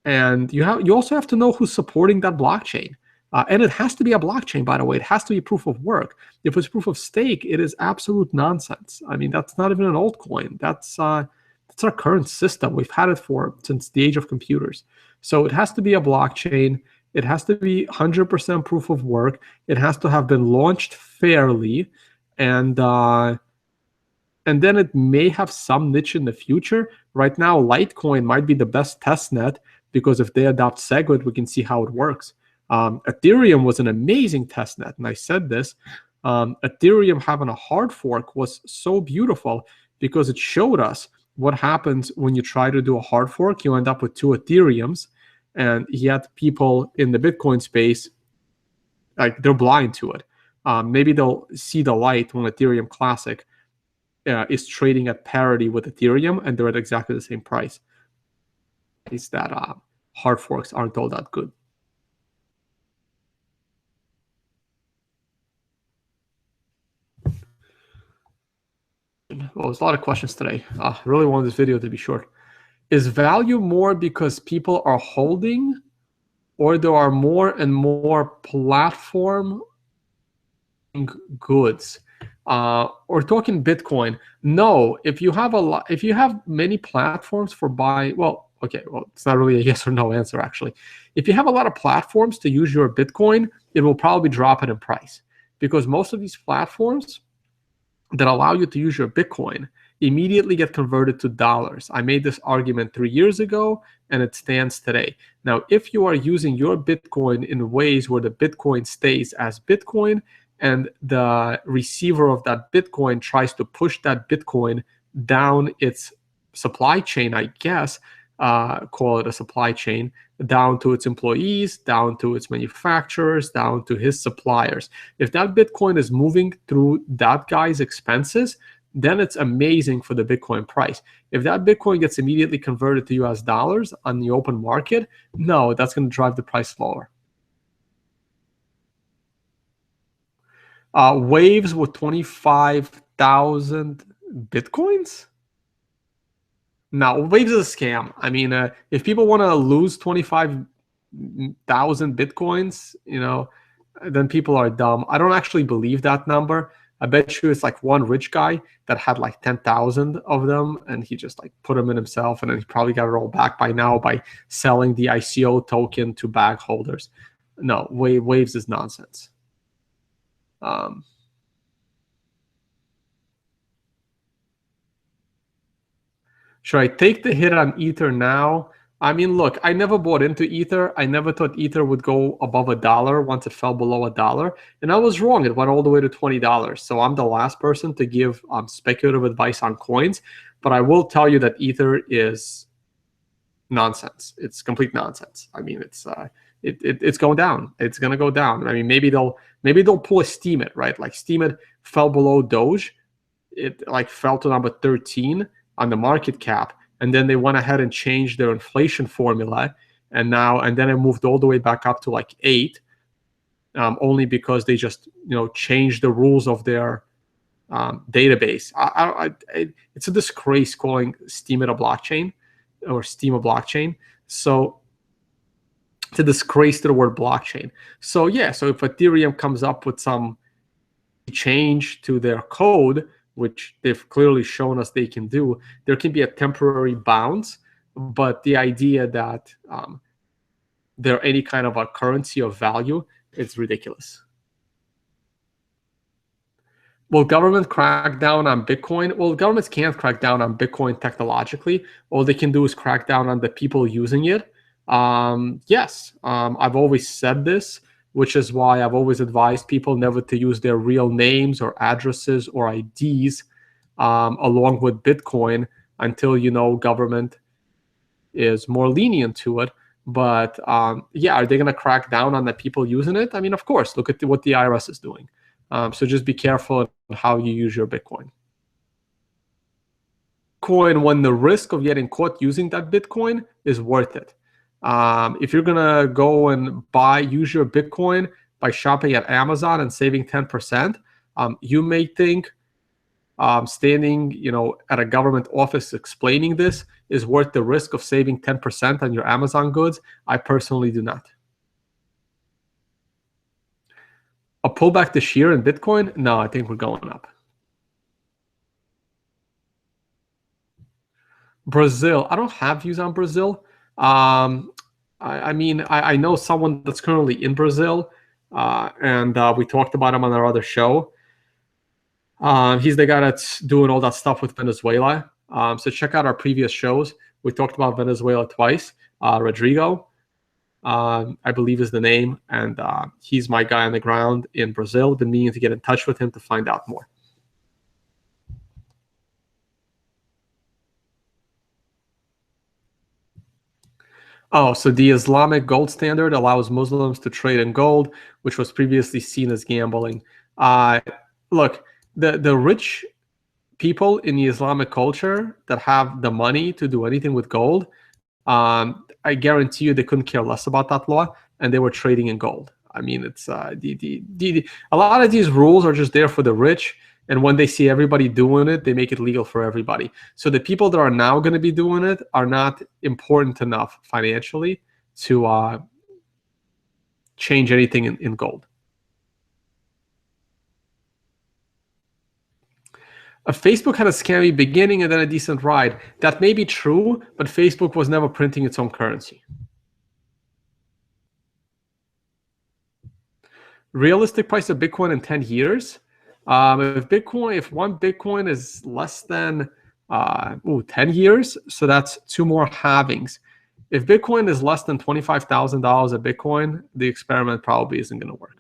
And you also have to know who's supporting that blockchain. And it has to be a blockchain, by the way. It has to be proof of work. If it's proof of stake, it is absolute nonsense. I mean, that's not even an altcoin. That's That's our current system. We've had it since the age of computers. So it has to be a blockchain. It has to be 100% proof of work. It has to have been launched fairly, and then it may have some niche in the future. Right now, Litecoin might be the best test net because if they adopt SegWit, we can see how it works. Ethereum was an amazing test net, and I said this. Ethereum having a hard fork was so beautiful because it showed us what happens when you try to do a hard fork. You end up with two Ethereums, and yet people in the Bitcoin space, like, they're blind to it. Maybe they'll see the light when Ethereum Classic is trading at parity with Ethereum, and they're at exactly the same price. Is that hard forks aren't all that good. Well, there's a lot of questions today. I really want this video to be short. Is value more because people are holding, or there are more and more platform goods? Or talking Bitcoin? No. If you have many platforms for buying, well, it's not really a yes or no answer actually. If you have a lot of platforms to use your Bitcoin, it will probably drop it in price, because most of these platforms that allow you to use your Bitcoin immediately get converted to dollars. I made this argument 3 years ago, and it stands today. Now, if you are using your Bitcoin in ways where the Bitcoin stays as Bitcoin, and the receiver of that Bitcoin tries to push that Bitcoin down its supply chain, I guess, call it a supply chain, down to its employees, down to its manufacturers, down to his suppliers. If that Bitcoin is moving through that guy's expenses, then it's amazing for the Bitcoin price. If that Bitcoin gets immediately converted to US dollars on the open market, no, that's going to drive the price lower. Waves with 25,000 Bitcoins? No, Waves is a scam. I mean, if people want to lose 25,000 Bitcoins, then people are dumb. I don't actually believe that number. I bet you it's like one rich guy that had like 10,000 of them, and he just like put them in himself, and then he probably got it all back by now by selling the ICO token to bag holders. No, Waves is nonsense. Should I take the hit on Ether now? I mean, look, I never bought into Ether. I never thought Ether would go above $1 once it fell below $1. And I was wrong. It went all the way to $20. So I'm the last person to give speculative advice on coins. But I will tell you that Ether is nonsense. It's complete nonsense. I mean, it's going down. It's going to go down. I mean, maybe they'll pull a Steemit, right? Like Steemit fell below Doge. It like fell to number 13 on the market cap, and then they went ahead and changed their inflation formula, and then it moved all the way back up to like 8, only because they just changed the rules of their database. It's a disgrace calling Steem a blockchain or Steem a blockchain. So it's a disgrace to the word blockchain. So yeah, so if Ethereum comes up with some change to their code, which they've clearly shown us they can do, there can be a temporary bounce. But the idea that they're any kind of a currency of value, it's ridiculous. Will government crack down on Bitcoin? Well, governments can't crack down on Bitcoin technologically. All they can do is crack down on the people using it. Yes, I've always said this, which is why I've always advised people never to use their real names or addresses or IDs along with Bitcoin until government is more lenient to it. But yeah, are they going to crack down on the people using it? I mean, of course, look at what the IRS is doing. So just be careful on how you use your Bitcoin. When the risk of getting caught using that Bitcoin is worth it. If you're gonna go and use your Bitcoin by shopping at Amazon and saving 10%, you may think standing, at a government office explaining this is worth the risk of saving 10% on your Amazon goods. I personally do not. A pullback this year in Bitcoin? No, I think we're going up. Brazil. I don't have views on Brazil. Um, I mean, I know someone that's currently in Brazil, and we talked about him on our other show. He's the guy that's doing all that stuff with Venezuela. So check out our previous shows. We talked about Venezuela twice. Rodrigo, I believe is the name, and he's my guy on the ground in Brazil. Been meaning to get in touch with him to find out more. Oh, so the Islamic gold standard allows Muslims to trade in gold, which was previously seen as gambling. Uh, Look, the rich people in the Islamic culture that have the money to do anything with gold, I guarantee you they couldn't care less about that law, and they were trading in gold. I mean, it's a lot of these rules are just there for the rich, and when they see everybody doing it, they make it legal for everybody. So the people that are now going to be doing it are not important enough financially to change anything in gold. Facebook had a scammy beginning and then a decent ride. That may be true, but Facebook was never printing its own currency. Realistic price of Bitcoin in 10 years. If one Bitcoin is less than 10 years, so that's two more halvings. If Bitcoin is less than $25,000 a Bitcoin, the experiment probably isn't going to work.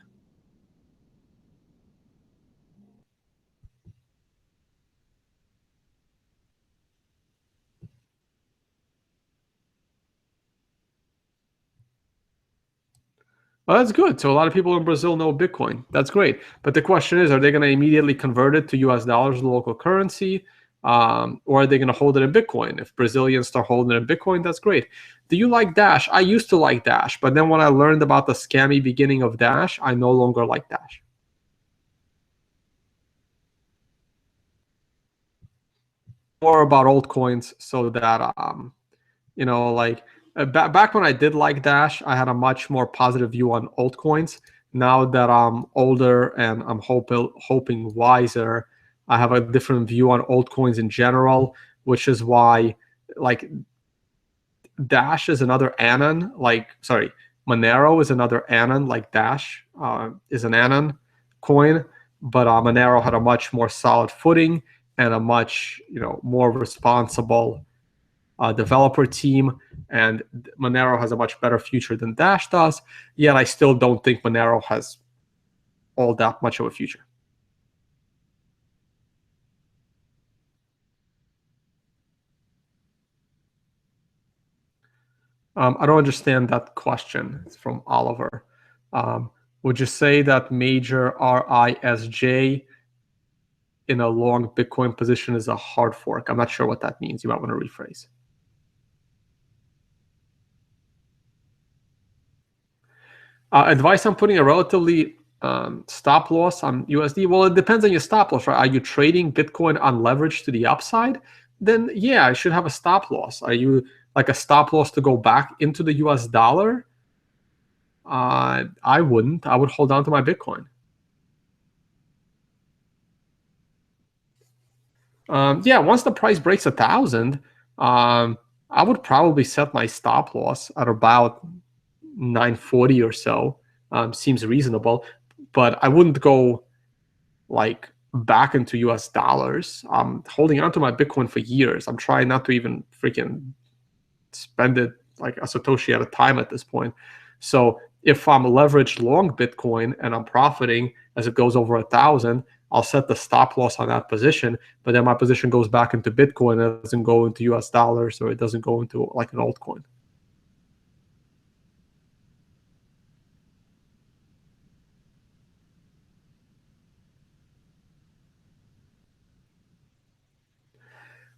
Well, that's good. So a lot of people in Brazil know Bitcoin. That's great. But the question is, are they going to immediately convert it to US dollars, the local currency? Or are they going to hold it in Bitcoin? If Brazilians start holding it in Bitcoin, that's great. Do you like Dash? I used to like Dash, but then when I learned about the scammy beginning of Dash, I no longer like Dash. More about altcoins so that like back when I did like Dash, I had a much more positive view on altcoins. Now that I'm older and I'm hoping wiser, I have a different view on altcoins in general, which is why like Dash is another Anon. Monero is another Anon. Like Dash is an Anon coin, but Monero had a much more solid footing and a much more responsible developer team, and Monero has a much better future than Dash does. Yet I still don't think Monero has all that much of a future. I don't understand that question. It's from Oliver. Would you say that major RISJ in a long Bitcoin position is a hard fork? I'm not sure what that means. You might want to rephrase. Advice on putting a relatively stop loss on USD. Well, it depends on your stop loss, right? Are you trading Bitcoin on leverage to the upside? Then yeah, I should have a stop loss. Are you like a stop loss to go back into the US dollar? I wouldn't. I would hold on to my Bitcoin. Yeah, once the price breaks 1,000, I would probably set my stop loss at about 940 or so. Seems reasonable, but I wouldn't go like back into US dollars. I'm holding on to my Bitcoin for years. I'm trying not to even freaking spend it like a Satoshi at a time at this point. So if I'm leveraged long Bitcoin and I'm profiting as it goes over 1,000, I'll set the stop loss on that position, but then my position goes back into Bitcoin. It doesn't go into US dollars, or it doesn't go into like an altcoin.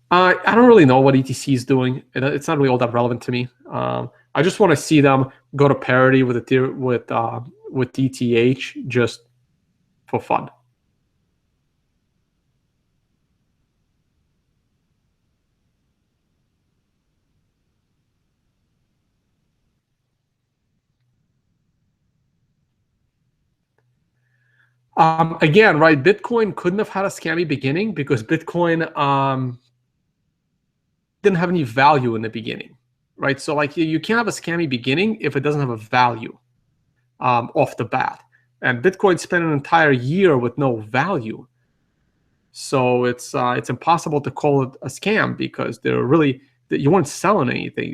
I don't really know what ETC is doing. It's not really all that relevant to me. I just want to see them go to parity with DTH just for fun. Again, right? Bitcoin couldn't have had a scammy beginning because Bitcoin didn't have any value in the beginning, right? So like you can't have a scammy beginning if it doesn't have a value off the bat. And Bitcoin spent an entire year with no value. So it's impossible to call it a scam because they're really, you weren't selling anything.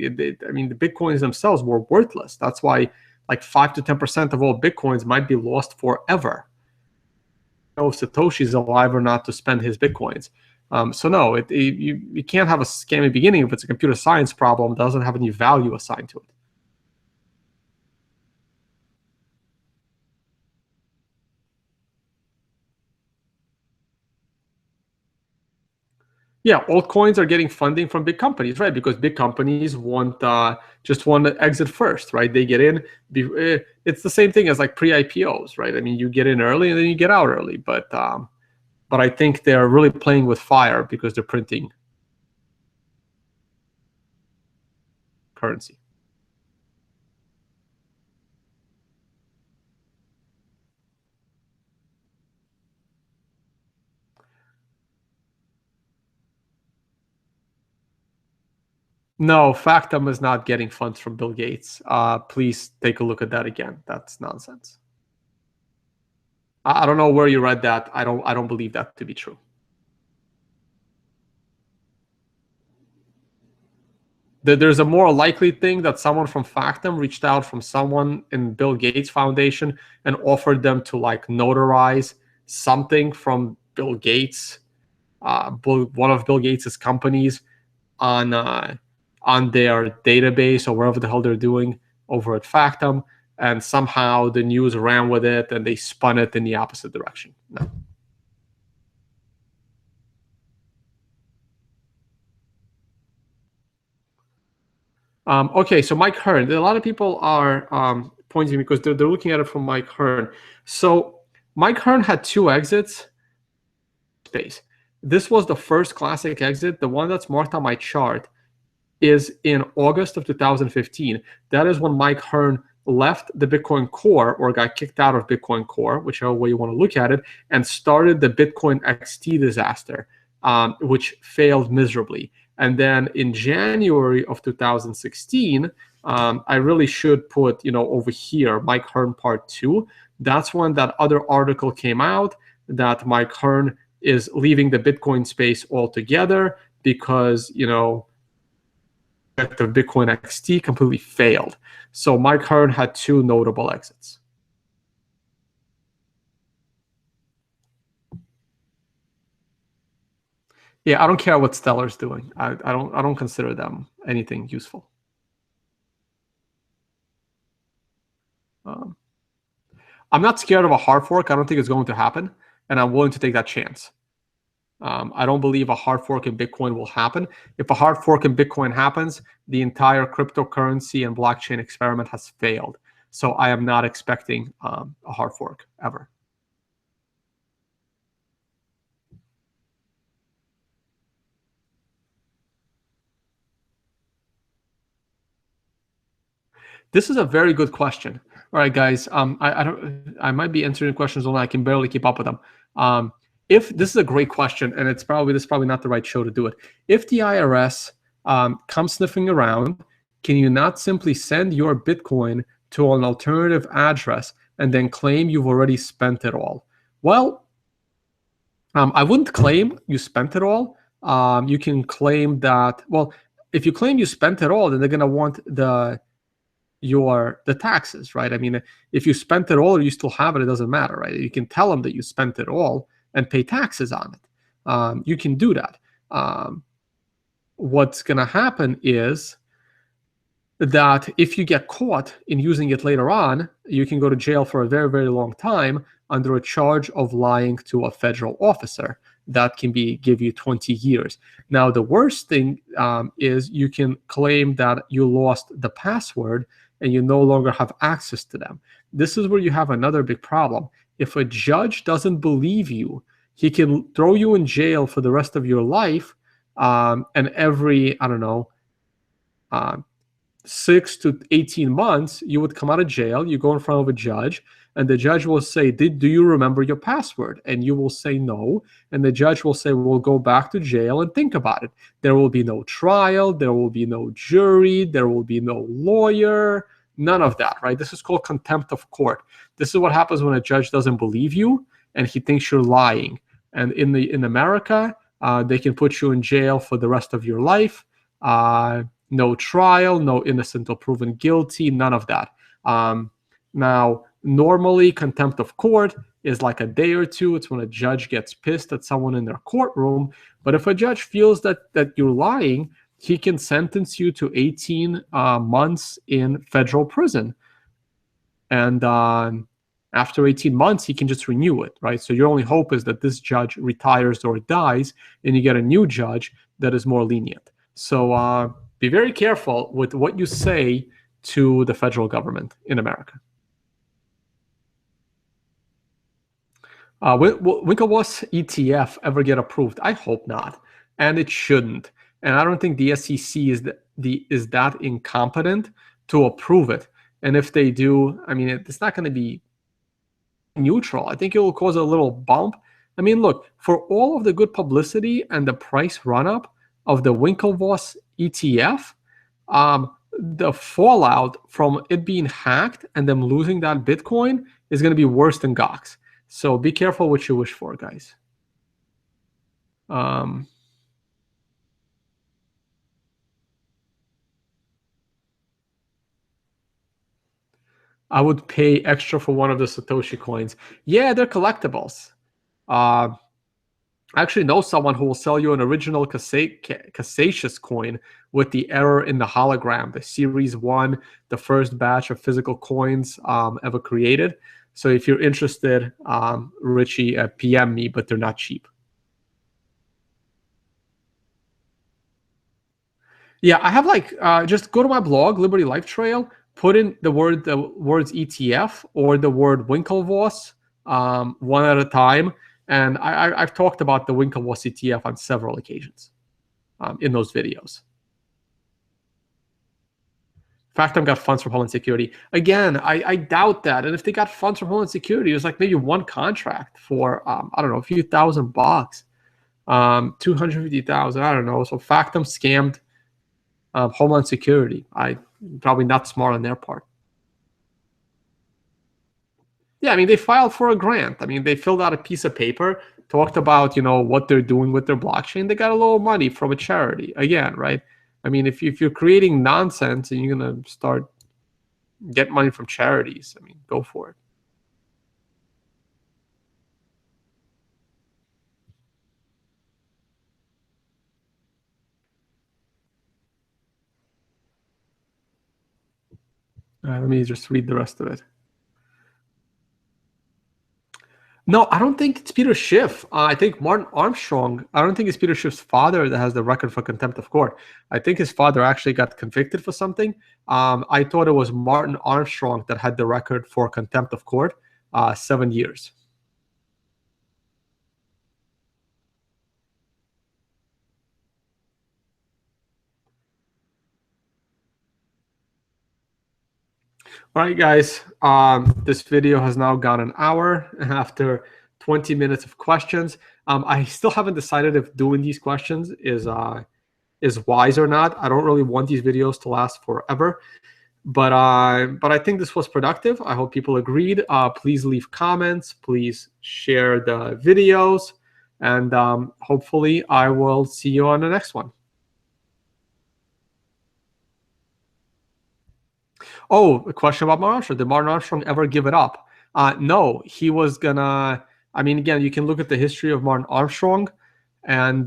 I mean, the Bitcoins themselves were worthless. That's why like 5 to 10% of all Bitcoins might be lost forever. No, Satoshi's alive or not to spend his Bitcoins. So no, you can't have a scammy beginning if it's a computer science problem, doesn't have any value assigned to it. Yeah, altcoins are getting funding from big companies, right? Because big companies just want to exit first, right? They get in. It's the same thing as like pre-IPOs, right? I mean, you get in early and then you get out early, but I think they're really playing with fire because they're printing currency. No, Factum is not getting funds from Bill Gates. Please take a look at that again. That's nonsense. I don't know where you read that. I don't believe that to be true. There's a more likely thing that someone from Factum reached out from someone in Bill Gates Foundation and offered them to like notarize something from Bill Gates, one of Bill Gates's companies, on their database or wherever the hell they're doing over at Factum, and somehow the news ran with it and they spun it in the opposite direction. No. Okay, so Mike Hearn. A lot of people are pointing because they're looking at it from Mike Hearn. So Mike Hearn had 2 exits. Space. This was the first classic exit. The one that's marked on my chart is in August of 2015. That is when Mike Hearn left the Bitcoin Core, or got kicked out of Bitcoin Core, whichever way you want to look at it, and started the Bitcoin XT disaster, which failed miserably. And then in January of 2016, I really should put, over here, Mike Hearn Part 2. That's when that other article came out that Mike Hearn is leaving the Bitcoin space altogether because, the Bitcoin XT completely failed. So Mike Hearn had 2 notable exits. Yeah, I don't care what Stellar's doing. I don't consider them anything useful. I'm not scared of a hard fork. I don't think it's going to happen, and I'm willing to take that chance. I don't believe a hard fork in Bitcoin will happen. If a hard fork in Bitcoin happens, the entire cryptocurrency and blockchain experiment has failed. So I am not expecting a hard fork ever. This is a very good question. All right, guys. I might be answering questions only. I can barely keep up with them. If this is a great question, and this is probably not the right show to do it. If the IRS comes sniffing around, can you not simply send your Bitcoin to an alternative address and then claim you've already spent it all? Well, I wouldn't claim you spent it all. You can claim that. Well, if you claim you spent it all, then they're going to want the taxes, right? I mean, if you spent it all or you still have it, it doesn't matter, right? You can tell them that you spent it all and pay taxes on it. You can do that. What's going to happen is that if you get caught in using it later on, you can go to jail for a very, very long time under a charge of lying to a federal officer. That can give you 20 years. Now, the worst thing is you can claim that you lost the password and you no longer have access to them. This is where you have another big problem. If a judge doesn't believe you, he can throw you in jail for the rest of your life, and every, 6 to 18 months, you would come out of jail, you go in front of a judge, and the judge will say, do you remember your password? And you will say no, and the judge will say, we'll go back to jail and think about it. There will be no trial, there will be no jury, there will be no lawyer, none of that, right? This is called contempt of court. This is what happens when a judge doesn't believe you and he thinks you're lying. And in America, they can put you in jail for the rest of your life. No trial, no innocent or proven guilty, none of that. Now, normally, contempt of court is like a day or two. It's when a judge gets pissed at someone in their courtroom. But if a judge feels that you're lying, he can sentence you to 18 months in federal prison. And after 18 months, he can just renew it, right? So your only hope is that this judge retires or dies, and you get a new judge that is more lenient. So be very careful with what you say to the federal government in America. Will Winklevoss ETF ever get approved? I hope not, and it shouldn't. And I don't think the SEC is that incompetent to approve it. And if they do, I mean, it's not going to be neutral. I think it will cause a little bump. I mean, look, for all of the good publicity and the price run-up of the Winklevoss ETF, the fallout from it being hacked and them losing that Bitcoin is going to be worse than Gox. So be careful what you wish for, guys. I would pay extra for one of the Satoshi coins. Yeah, they're collectibles. I actually know someone who will sell you an original Cassatius coin with the error in the hologram, the Series 1, the first batch of physical coins ever created. So if you're interested, Richie, PM me, but they're not cheap. Yeah, I have just go to my blog, Liberty Life Trail, put in the words ETF or the word Winklevoss one at a time. And I've talked about the Winklevoss ETF on several occasions in those videos. Factom got funds from Homeland Security. Again, I doubt that. And if they got funds from Homeland Security, it was like maybe one contract for, I don't know, a few $1,000, 250,000, I don't know. So Factom scammed Homeland Security. Probably not smart on their part. Yeah, I mean, they filed for a grant. I mean, they filled out a piece of paper, talked about, what they're doing with their blockchain. They got a little money from a charity. Again, right? I mean, if you're creating nonsense and you're going to start getting money from charities, I mean, go for it. Let me just read the rest of it. No, I don't think it's Peter Schiff. I think Martin Armstrong. I don't think it's Peter Schiff's father that has the record for contempt of court. I think his father actually got convicted for something. I thought it was Martin Armstrong that had the record for contempt of court, 7 years. All right, guys. This video has now gone an hour after 20 minutes of questions. I still haven't decided if doing these questions is wise or not. I don't really want these videos to last forever, but I think this was productive. I hope people agreed. Please leave comments. Please share the videos, and hopefully I will see you on the next one. Oh, a question about Martin Armstrong. Did Martin Armstrong ever give it up? No, he was gonna. I mean, again, you can look at the history of Martin Armstrong, and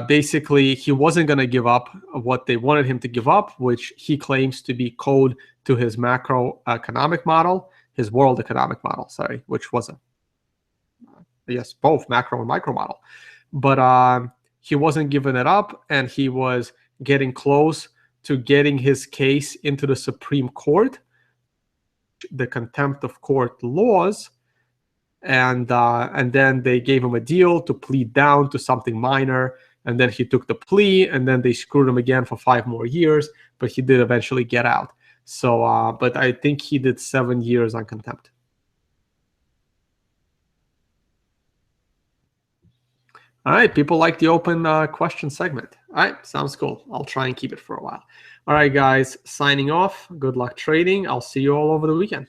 basically, he wasn't going to give up what they wanted him to give up, which he claims to be code to his macroeconomic model, his world economic model, sorry, which was yes, both macro and micro model. But he wasn't giving it up, and he was getting close to getting his case into the Supreme Court, the contempt of court laws, and then they gave him a deal to plead down to something minor, and then he took the plea, and then they screwed him again for 5 more years, but he did eventually get out. So, but I think he did 7 years on contempt. All right, people like the open question segment. All right, sounds cool. I'll try and keep it for a while. All right, guys, signing off. Good luck trading. I'll see you all over the weekend.